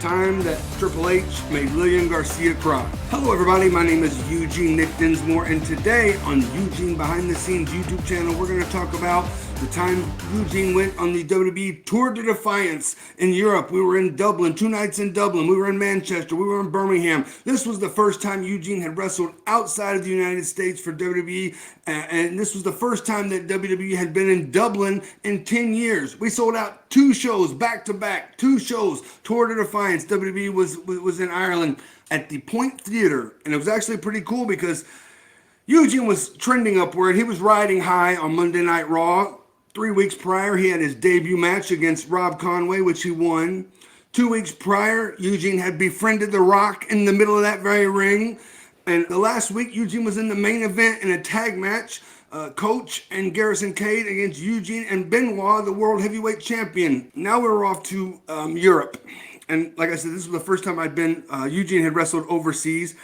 time that Triple H made Lilian Garcia cry. Hello everybody, my name is Eugene Nick Dinsmore, and today on Eugene Behind the Scenes YouTube channel, we're going to talk about the time Eugene went on the WWE Tour de Defiance in Europe. We were in Dublin, 2 nights in Dublin. We were in Manchester. We were in Birmingham. This was the first time Eugene had wrestled outside of the United States for WWE, and this was the first time that WWE had been in Dublin in 10 years. We sold out 2 shows back to back, 2 shows. Tour de Defiance, WWE was in Ireland at the Point Theater, and it was actually pretty cool because Eugene was trending upward. He was riding high on Monday Night Raw. 3 weeks prior, he had his debut match against Rob Conway, which he won. 2 weeks prior, Eugene had befriended The Rock in the middle of that very ring. And the last week, Eugene was in the main event in a tag match, Coach and Lance Cade against Eugene and Benoit, the World Heavyweight Champion. Now we're off to Europe. And like I said, this was the first time I'd been, Eugene had wrestled overseas.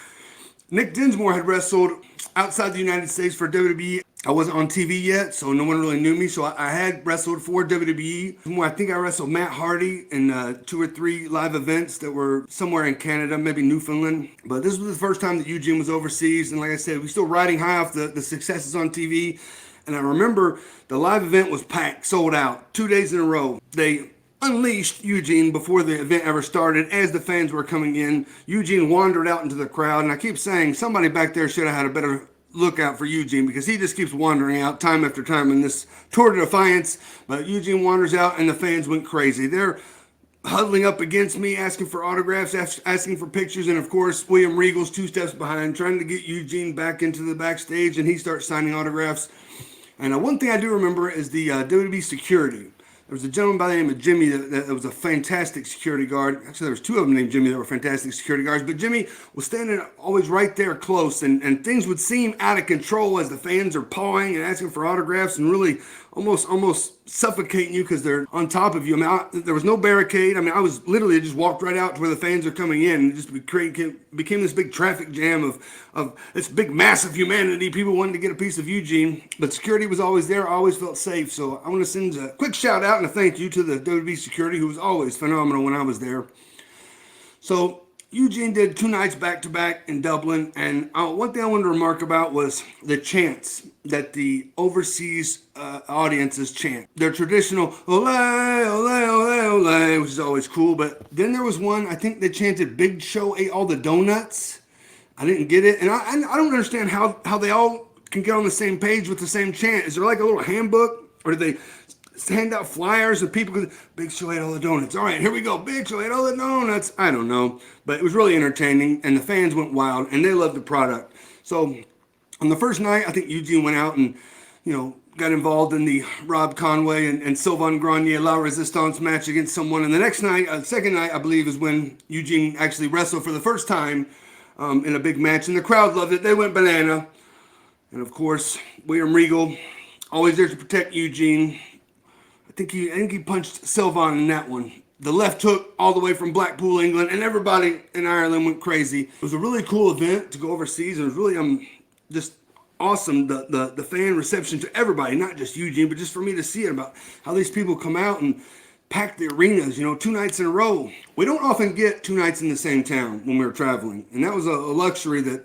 Nick Dinsmore had wrestled outside the United States for WWE. I wasn't on TV yet, so no one really knew me. So I had wrestled for WWE. I think I wrestled Matt Hardy in 2 or 3 live events that were somewhere in Canada, maybe Newfoundland. But this was the first time that Eugene was overseas. And like I said, we were still riding high off the successes on TV. And I remember the live event was packed, sold out, 2 days in a row. They unleashed Eugene before the event ever started. As the fans were coming in, Eugene wandered out into the crowd. And I keep saying somebody back there should have had a better look out for Eugene because he just keeps wandering out time after time in this Tour de Defiance. But Eugene wanders out and the fans went crazy. They're huddling up against me, asking for autographs, asking for pictures, and of course William Regal's 2 steps behind, trying to get Eugene back into the backstage, and he starts signing autographs. And one thing I do remember is the WWE security. There was a gentleman by the name of Jimmy that was a fantastic security guard. Actually, there was 2 of them named Jimmy that were fantastic security guards. But Jimmy was standing always right there close, and things would seem out of control as the fans are pawing and asking for autographs and really almost suffocating you because they're on top of you. I mean, there was no barricade. I mean, I was literally just walked right out to where the fans are coming in, and it just became this big traffic jam of this big mass of humanity. People wanted to get a piece of Eugene, but security was always there. I always felt safe. So I want to send a quick shout out and a thank you to the WWE security, who was always phenomenal when I was there. So Eugene did 2 nights back to back in Dublin, and one thing I wanted to remark about was the chants that the overseas audiences chant. Their traditional ole, ole, ole, ole, which is always cool, but then there was one, I think they chanted Big Show ate all the donuts. I didn't get it, and I don't understand how they all can get on the same page with the same chant. Is there like a little handbook, or do they hand out flyers and people go, Big Show ate all the donuts. All right, here we go. Big Show ate all the donuts. I don't know, but it was really entertaining, and the fans went wild, and they loved the product. So on the first night, I think Eugene went out and, got involved in the Rob Conway and Sylvain Grenier La Resistance match against someone. And the next night, second night, I believe, is when Eugene actually wrestled for the first time in a big match, and the crowd loved it. They went banana. And of course, William Regal, always there to protect Eugene. I think he punched Sylvain in that one. The left hook all the way from Blackpool, England, and everybody in Ireland went crazy. It was a really cool event to go overseas, and it was really just awesome, the fan reception to everybody, not just Eugene, but just for me to see it, about how these people come out and pack the arenas, 2 nights in a row. We don't often get 2 nights in the same town when we were traveling, and that was a luxury that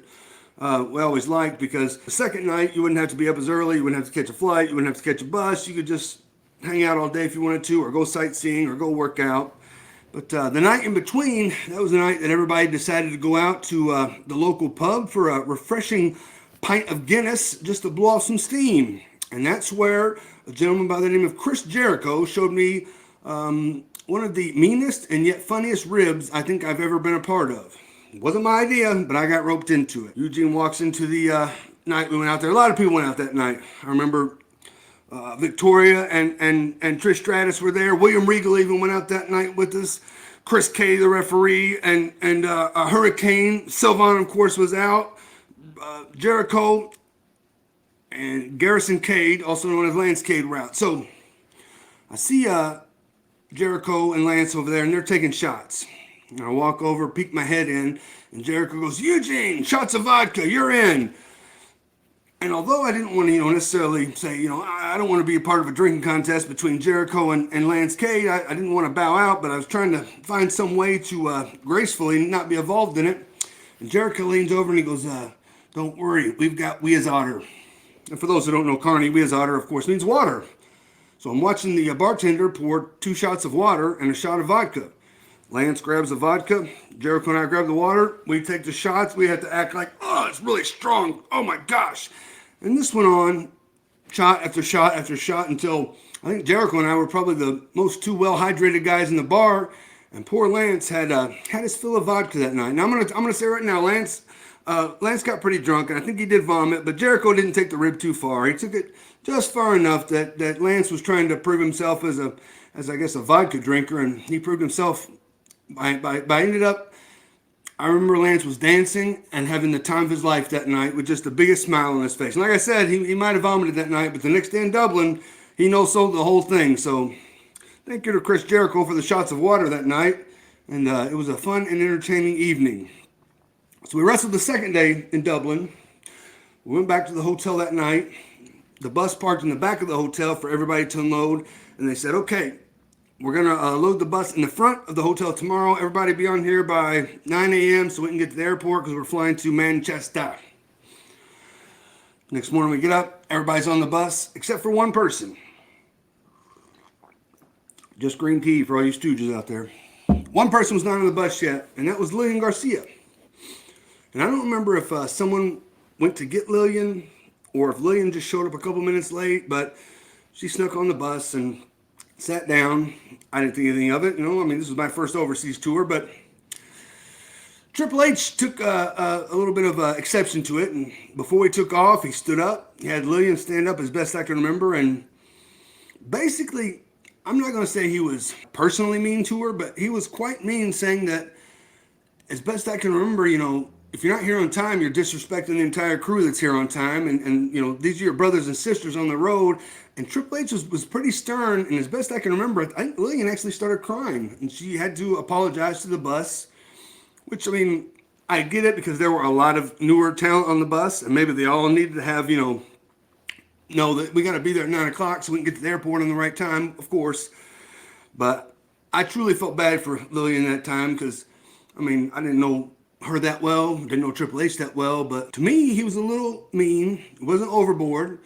we always liked, because the second night you wouldn't have to be up as early, you wouldn't have to catch a flight, you wouldn't have to catch a bus, you could just hang out all day if you wanted to, or go sightseeing, or go work out. But the night in between, that was the night that everybody decided to go out to the local pub for a refreshing pint of Guinness just to blow off some steam. And that's where a gentleman by the name of Jericho showed me one of the meanest and yet funniest ribs I think I've ever been a part of. It wasn't my idea, but I got roped into it. Eugene walks into the night we went out there. A lot of people went out that night. I remember Victoria and Trish Stratus were there. William Regal even went out that night with us. Chris Cade, the referee, and Hurricane. Sylvain, of course, was out. Jericho and Lance Cade, also known as Lance Cade, were out. So I see Jericho and Lance over there, and they're taking shots. And I walk over, peek my head in, and Jericho goes, Eugene, shots of vodka, you're in. And although I didn't want to, necessarily say, I don't want to be a part of a drinking contest between Jericho and Lance Cade, I didn't want to bow out, but I was trying to find some way to gracefully not be involved in it. And Jericho leans over and he goes, don't worry, we've got Otter. And for those who don't know Carney, Otter, of course, means water. So I'm watching the bartender pour 2 shots of water and a shot of vodka. Lance grabs the vodka, Jericho and I grab the water, we take the shots, we have to act like, oh, it's really strong, oh my gosh. And this went on, shot after shot after shot, until I think Jericho and I were probably the most 2 well-hydrated guys in the bar, and poor Lance had his fill of vodka that night. Now I'm gonna say right now, Lance got pretty drunk, and I think he did vomit, but Jericho didn't take the rib too far. He took it just far enough that Lance was trying to prove himself as I guess a vodka drinker, and he proved himself by ended up. I remember Lance was dancing and having the time of his life that night with just the biggest smile on his face. And like I said, he might have vomited that night, but the next day in Dublin, he no-sold the whole thing. So thank you to Chris Jericho for the shots of water that night, and it was a fun and entertaining evening. So we wrestled the second day in Dublin. We went back to the hotel that night. The bus parked in the back of the hotel for everybody to unload, and they said, okay, we're going to load the bus in the front of the hotel tomorrow. Everybody be on here by 9 a.m. so we can get to the airport because we're flying to Manchester. Next morning we get up, everybody's on the bus except for one person. Just green tea for all you stooges out there. One person was not on the bus yet, and that was Lilian Garcia. And I don't remember if someone went to get Lilian or if Lilian just showed up a couple minutes late, but she snuck on the bus and sat down. I didn't think anything of it. This was my first overseas tour, but Triple H took a little bit of exception to it. And before he took off, he stood up. He had Lilian stand up as best I can remember. And basically, I'm not going to say he was personally mean to her, but he was quite mean, saying that, as best I can remember, if you're not here on time, you're disrespecting the entire crew that's here on time. And these are your brothers and sisters on the road. And Triple H was pretty stern. And as best I can remember, I think Lilian actually started crying. And she had to apologize to the bus. Which, I get it, because there were a lot of newer talent on the bus. And maybe they all needed to have, know that we got to be there at 9 o'clock so we can get to the airport on the right time, of course. But I truly felt bad for Lilian that time because, I didn't know her that well, didn't know Triple H that well, but to me, he was a little mean. He wasn't overboard.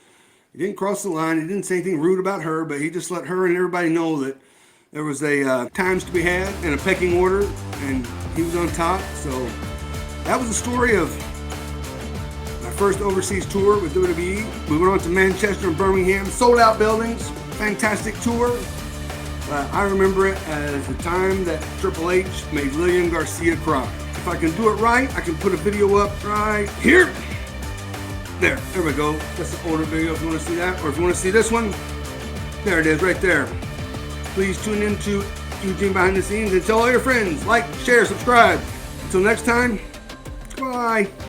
He didn't cross the line. He didn't say anything rude about her, but he just let her and everybody know that there was a times to be had and a pecking order, and he was on top. So that was the story of my first overseas tour with WWE. We went on to Manchester and Birmingham, sold out buildings, fantastic tour. I remember it as the time that Triple H made Lilian Garcia cry. If I can do it right, I can put a video up right here. There we go. That's the older video if you want to see that. Or if you want to see this one, there it is right there. Please tune in to Eugene Behind the Scenes and tell all your friends. Like, share, subscribe. Until next time, bye.